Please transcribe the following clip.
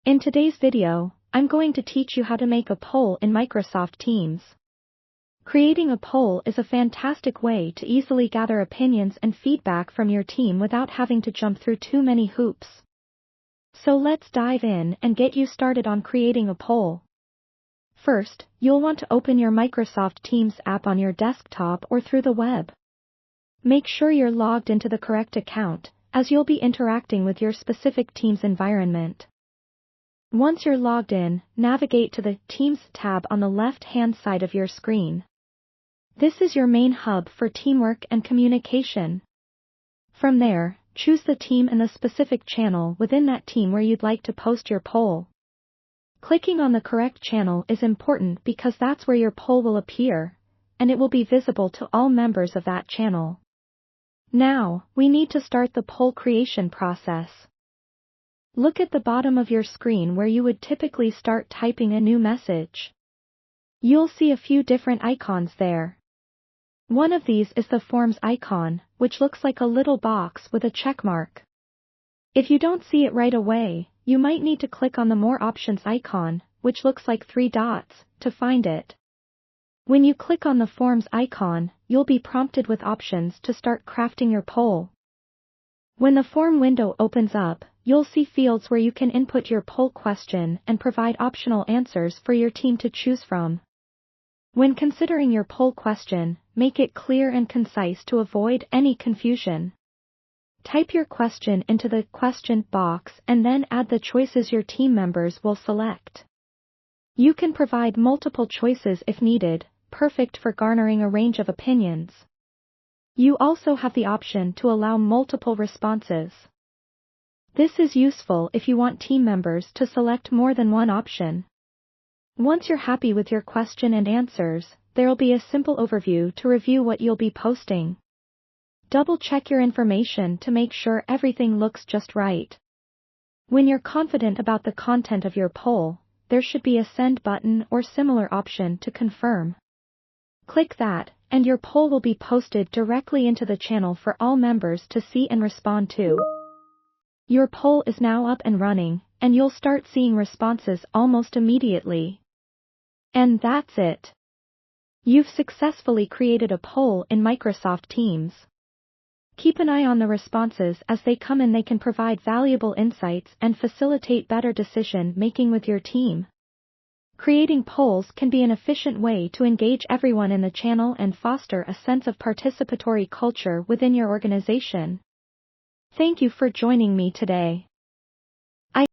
In today's video, I'm going to teach you how to make a poll in Microsoft Teams. Creating a poll is a fantastic way to easily gather opinions and feedback from your team without having to jump through too many hoops. So let's dive in and get you started on creating a poll. First, you'll want to open your Microsoft Teams app on your desktop or through the web. Make sure you're logged into the correct account, as you'll be interacting with your specific Teams environment. Once you're logged in, navigate to the Teams tab on the left-hand side of your screen. This is your main hub for teamwork and communication. From there, choose the team and the specific channel within that team where you'd like to post your poll. Clicking on the correct channel is important because that's where your poll will appear, and it will be visible to all members of that channel. Now, we need to start the poll creation process. Look at the bottom of your screen where you would typically start typing a new message. You'll see a few different icons there. One of these is the Forms icon, which looks like a little box with a check mark. If you don't see it right away, you might need to click on the More Options icon, which looks like 3 dots, to find it. When you click on the Forms icon, you'll be prompted with options to start crafting your poll. When the form window opens up, you'll see fields where you can input your poll question and provide optional answers for your team to choose from. When considering your poll question, make it clear and concise to avoid any confusion. Type your question into the question box and then add the choices your team members will select. You can provide multiple choices if needed, perfect for garnering a range of opinions. You also have the option to allow multiple responses. This is useful if you want team members to select more than one option. Once you're happy with your question and answers, there'll be a simple overview to review what you'll be posting. Double-check your information to make sure everything looks just right. When you're confident about the content of your poll, there should be a send button or similar option to confirm. Click that, and your poll will be posted directly into the channel for all members to see and respond to. Your poll is now up and running, and you'll start seeing responses almost immediately. And that's it. You've successfully created a poll in Microsoft Teams. Keep an eye on the responses as they come in. They can provide valuable insights and facilitate better decision-making with your team. Creating polls can be an efficient way to engage everyone in the channel and foster a sense of participatory culture within your organization. Thank you for joining me today.